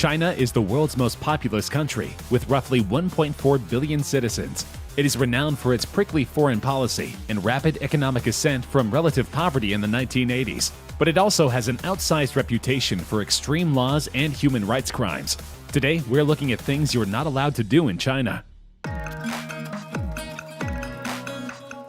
China is the world's most populous country, with roughly 1.4 billion citizens. It is renowned for its prickly foreign policy and rapid economic ascent from relative poverty in the 1980s. But it also has an outsized reputation for extreme laws and human rights crimes. Today, we're looking at things you're not allowed to do in China.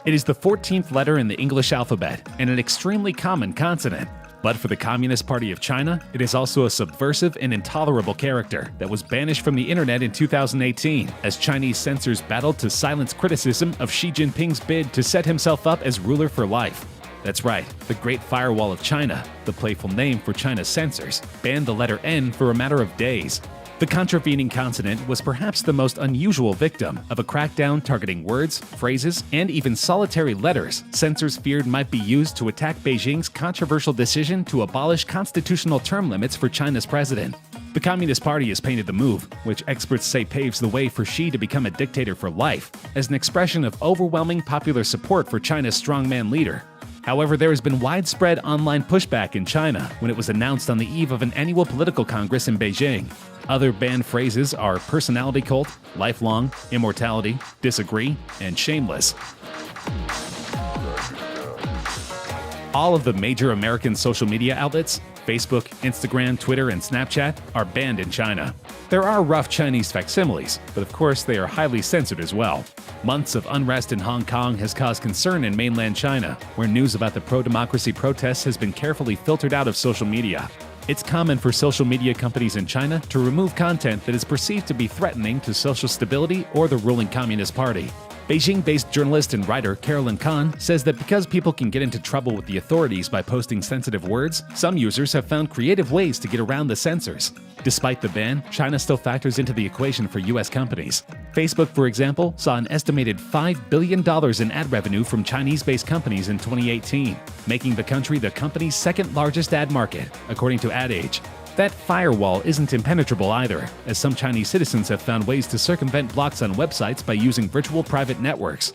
It is the 14th letter in the English alphabet and an extremely common consonant. But for the Communist Party of China, it is also a subversive and intolerable character that was banished from the internet in 2018 as Chinese censors battled to silence criticism of Xi Jinping's bid to set himself up as ruler for life. That's right, the Great Firewall of China, the playful name for China's censors, banned the letter N for a matter of days. The contravening consonant was perhaps the most unusual victim of a crackdown targeting words, phrases, and even solitary letters censors feared might be used to attack Beijing's controversial decision to abolish constitutional term limits for China's president. The Communist Party has painted the move, which experts say paves the way for Xi to become a dictator for life, as an expression of overwhelming popular support for China's strongman leader. However, there has been widespread online pushback in China when it was announced on the eve of an annual political congress in Beijing. Other banned phrases are personality cult, lifelong, immortality, disagree, and shameless. All of the major American social media outlets, Facebook, Instagram, Twitter, and Snapchat, are banned in China. There are rough Chinese facsimiles, but of course they are highly censored as well. Months of unrest in Hong Kong has caused concern in mainland China, where news about the pro-democracy protests has been carefully filtered out of social media. It's common for social media companies in China to remove content that is perceived to be threatening to social stability or the ruling Communist Party. Beijing-based journalist and writer Carolyn Kahn says that because people can get into trouble with the authorities by posting sensitive words, some users have found creative ways to get around the censors. Despite the ban, China still factors into the equation for U.S. companies. Facebook, for example, saw an estimated $5 billion in ad revenue from Chinese-based companies in 2018, making the country the company's second largest ad market, according to Ad Age. That firewall isn't impenetrable either, as some Chinese citizens have found ways to circumvent blocks on websites by using virtual private networks.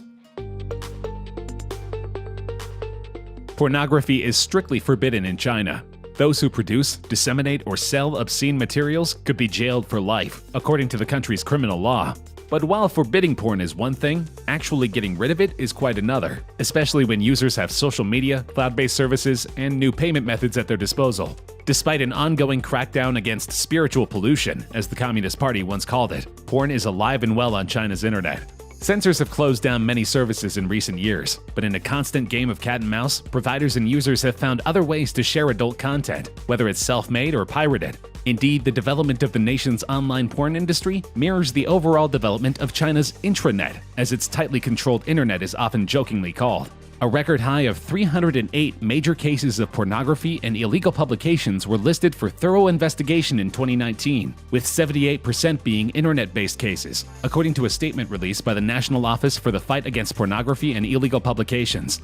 Pornography is strictly forbidden in China. Those who produce, disseminate, or sell obscene materials could be jailed for life, according to the country's criminal law. But while forbidding porn is one thing, actually getting rid of it is quite another, especially when users have social media, cloud-based services, and new payment methods at their disposal. Despite an ongoing crackdown against spiritual pollution, as the Communist Party once called it, porn is alive and well on China's internet. Censors have closed down many services in recent years, but in a constant game of cat and mouse, providers and users have found other ways to share adult content, whether it's self-made or pirated. Indeed, the development of the nation's online porn industry mirrors the overall development of China's intranet, as its tightly controlled internet is often jokingly called. A record high of 308 major cases of pornography and illegal publications were listed for thorough investigation in 2019, with 78% being internet-based cases, according to a statement released by the National Office for the Fight Against Pornography and Illegal Publications.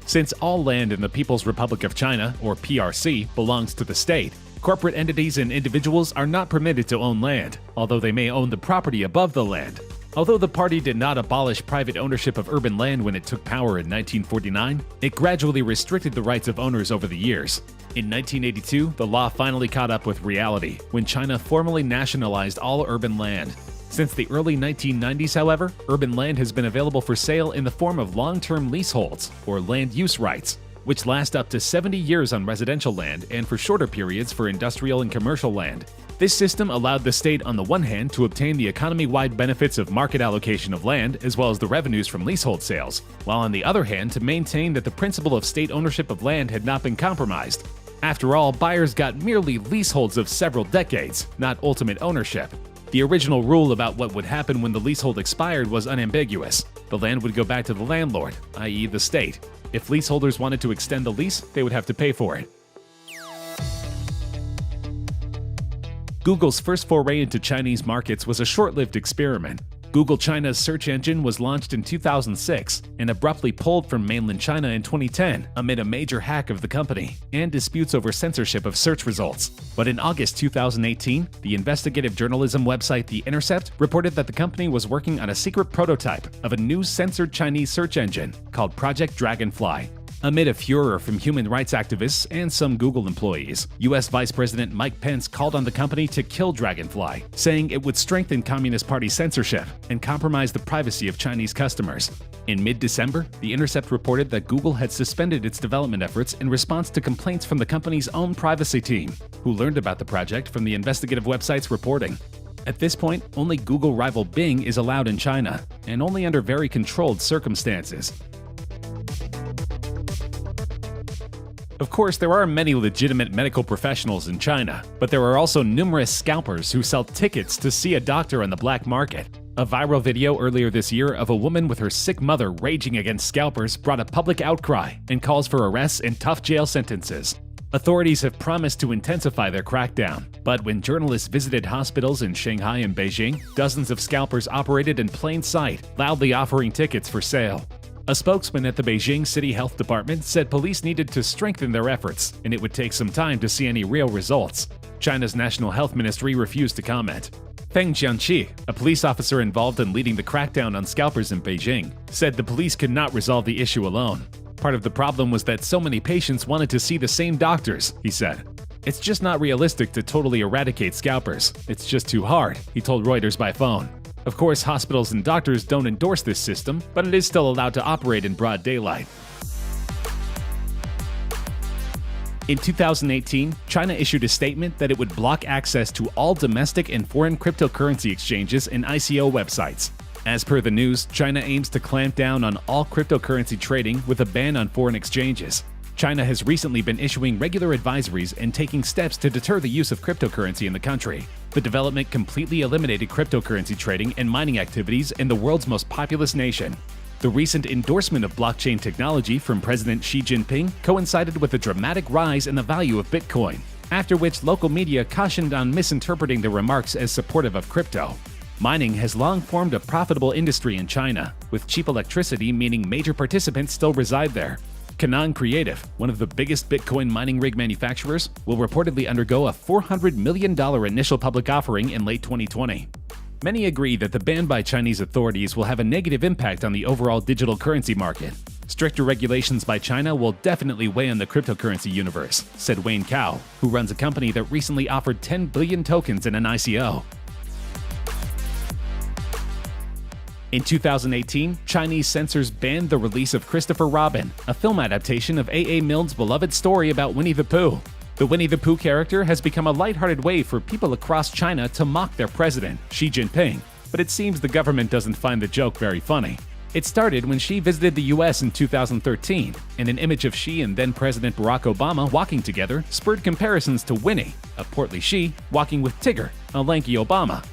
Since all land in the People's Republic of China, or PRC, belongs to the state, corporate entities and individuals are not permitted to own land, although they may own the property above the land. Although the party did not abolish private ownership of urban land when it took power in 1949, it gradually restricted the rights of owners over the years. In 1982, the law finally caught up with reality when China formally nationalized all urban land. Since the early 1990s, however, urban land has been available for sale in the form of long-term leaseholds, or land use rights, which last up to 70 years on residential land and for shorter periods for industrial and commercial land. This system allowed the state on the one hand to obtain the economy-wide benefits of market allocation of land as well as the revenues from leasehold sales, while on the other hand to maintain that the principle of state ownership of land had not been compromised. After all, buyers got merely leaseholds of several decades, not ultimate ownership. The original rule about what would happen when the leasehold expired was unambiguous. The land would go back to the landlord, i.e. the state. If leaseholders wanted to extend the lease, they would have to pay for it. Google's first foray into Chinese markets was a short-lived experiment. Google China's search engine was launched in 2006 and abruptly pulled from mainland China in 2010 amid a major hack of the company and disputes over censorship of search results. But in August 2018, the investigative journalism website The Intercept reported that the company was working on a secret prototype of a new censored Chinese search engine called Project Dragonfly. Amid a furor from human rights activists and some Google employees, U.S. Vice President Mike Pence called on the company to kill Dragonfly, saying it would strengthen Communist Party censorship and compromise the privacy of Chinese customers. In mid-December, The Intercept reported that Google had suspended its development efforts in response to complaints from the company's own privacy team, who learned about the project from the investigative website's reporting. At this point, only Google rival Bing is allowed in China, and only under very controlled circumstances. Of course, there are many legitimate medical professionals in China, but there are also numerous scalpers who sell tickets to see a doctor on the black market. A viral video earlier this year of a woman with her sick mother raging against scalpers brought a public outcry and calls for arrests and tough jail sentences. Authorities have promised to intensify their crackdown, but when journalists visited hospitals in Shanghai and Beijing, dozens of scalpers operated in plain sight, loudly offering tickets for sale. A spokesman at the Beijing City Health Department said police needed to strengthen their efforts, and it would take some time to see any real results. China's National Health Ministry refused to comment. Feng Jianqi, a police officer involved in leading the crackdown on scalpers in Beijing, said the police could not resolve the issue alone. Part of the problem was that so many patients wanted to see the same doctors, he said. It's just not realistic to totally eradicate scalpers. It's just too hard, he told Reuters by phone. Of course, hospitals and doctors don't endorse this system, but it is still allowed to operate in broad daylight. In 2018, China issued a statement that it would block access to all domestic and foreign cryptocurrency exchanges and ICO websites. As per the news, China aims to clamp down on all cryptocurrency trading with a ban on foreign exchanges. China has recently been issuing regular advisories and taking steps to deter the use of cryptocurrency in the country. The development completely eliminated cryptocurrency trading and mining activities in the world's most populous nation. The recent endorsement of blockchain technology from President Xi Jinping coincided with a dramatic rise in the value of Bitcoin, after which local media cautioned on misinterpreting the remarks as supportive of crypto. Mining has long formed a profitable industry in China, with cheap electricity meaning major participants still reside there. Canaan Creative, one of the biggest Bitcoin mining rig manufacturers, will reportedly undergo a $400 million initial public offering in late 2020. Many agree that the ban by Chinese authorities will have a negative impact on the overall digital currency market. Stricter regulations by China will definitely weigh on the cryptocurrency universe, said Wayne Cao, who runs a company that recently offered 10 billion tokens in an ICO. In 2018, Chinese censors banned the release of Christopher Robin, a film adaptation of A.A. Milne's beloved story about Winnie the Pooh. The Winnie the Pooh character has become a lighthearted way for people across China to mock their president, Xi Jinping, but it seems the government doesn't find the joke very funny. It started when Xi visited the US in 2013, and an image of Xi and then-President Barack Obama walking together spurred comparisons to Winnie, a portly Xi, walking with Tigger, a lanky Obama.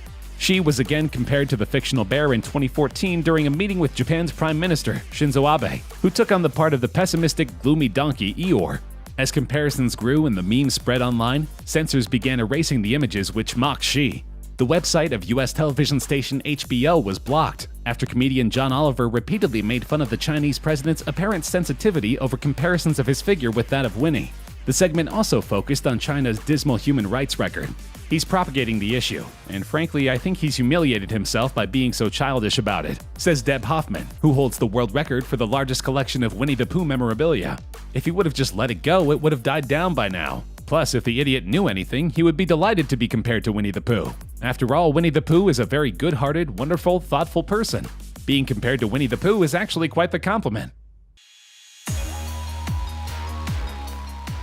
Xi was again compared to the fictional bear in 2014 during a meeting with Japan's Prime Minister, Shinzo Abe, who took on the part of the pessimistic, gloomy donkey Eeyore. As comparisons grew and the memes spread online, censors began erasing the images which mocked Xi. The website of US television station HBO was blocked after comedian John Oliver repeatedly made fun of the Chinese president's apparent sensitivity over comparisons of his figure with that of Winnie. The segment also focused on China's dismal human rights record. He's propagating the issue, and frankly, I think he's humiliated himself by being so childish about it, says Deb Hoffman, who holds the world record for the largest collection of Winnie the Pooh memorabilia. If he would have just let it go, it would have died down by now. Plus, if the idiot knew anything, he would be delighted to be compared to Winnie the Pooh. After all, Winnie the Pooh is a very good-hearted, wonderful, thoughtful person. Being compared to Winnie the Pooh is actually quite the compliment.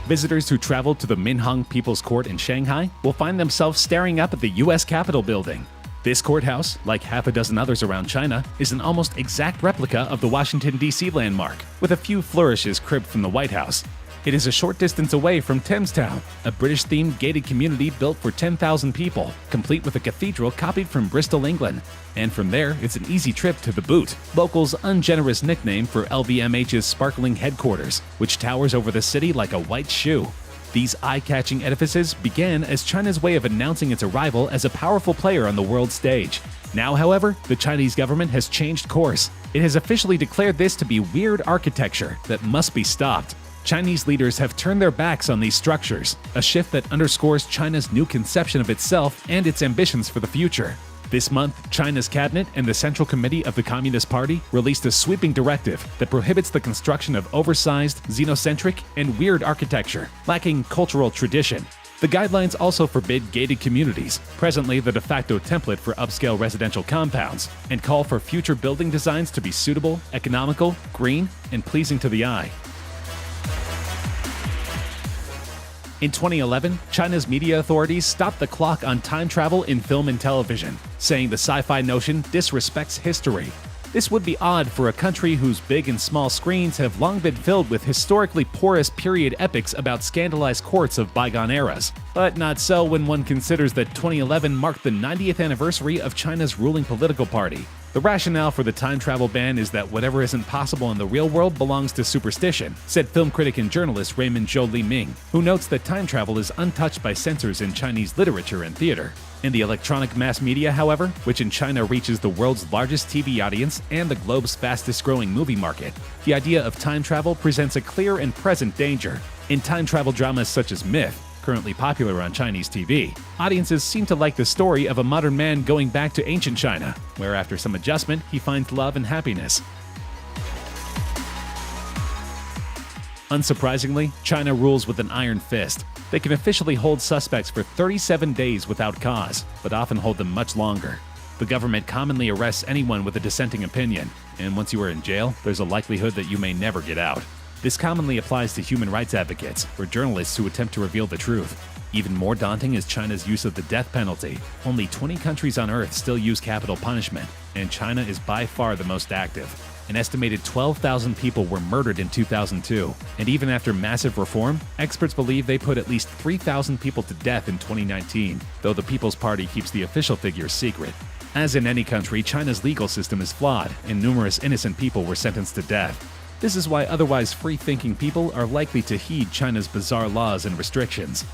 Visitors who travel to the Minhang People's Court in Shanghai will find themselves staring up at the U.S. Capitol building. This courthouse, like half a dozen others around China, is an almost exact replica of the Washington, D.C. landmark, with a few flourishes cribbed from the White House. It is a short distance away from Thamestown, a British-themed gated community built for 10,000 people, complete with a cathedral copied from Bristol, England. And from there, it's an easy trip to the Boot, locals' ungenerous nickname for LVMH's sparkling headquarters, which towers over the city like a white shoe. These eye-catching edifices began as China's way of announcing its arrival as a powerful player on the world stage. Now, however, the Chinese government has changed course. It has officially declared this to be weird architecture that must be stopped. Chinese leaders have turned their backs on these structures, a shift that underscores China's new conception of itself and its ambitions for the future. This month, China's cabinet and the Central Committee of the Communist Party released a sweeping directive that prohibits the construction of oversized, xenocentric, and weird architecture, lacking cultural tradition. The guidelines also forbid gated communities, presently the de facto template for upscale residential compounds, and call for future building designs to be suitable, economical, green, and pleasing to the eye. In 2011, China's media authorities stopped the clock on time travel in film and television, saying the sci-fi notion disrespects history. This would be odd for a country whose big and small screens have long been filled with historically porous period epics about scandalized courts of bygone eras. But not so when one considers that 2011 marked the 90th anniversary of China's ruling political party. The rationale for the time travel ban is that whatever isn't possible in the real world belongs to superstition, said film critic and journalist Raymond Zhou Li-ming, who notes that time travel is untouched by censors in Chinese literature and theater. In the electronic mass media, however, which in China reaches the world's largest TV audience and the globe's fastest-growing movie market, the idea of time travel presents a clear and present danger. In time travel dramas such as Myth, currently popular on Chinese TV, audiences seem to like the story of a modern man going back to ancient China, where after some adjustment, he finds love and happiness. Unsurprisingly, China rules with an iron fist. They can officially hold suspects for 37 days without cause, but often hold them much longer. The government commonly arrests anyone with a dissenting opinion, and once you are in jail, there's a likelihood that you may never get out. This commonly applies to human rights advocates or journalists who attempt to reveal the truth. Even more daunting is China's use of the death penalty. Only 20 countries on Earth still use capital punishment, and China is by far the most active. An estimated 12,000 people were murdered in 2002, and even after massive reform, experts believe they put at least 3,000 people to death in 2019, though the People's Party keeps the official figures secret. As in any country, China's legal system is flawed, and numerous innocent people were sentenced to death. This is why otherwise free-thinking people are likely to heed China's bizarre laws and restrictions.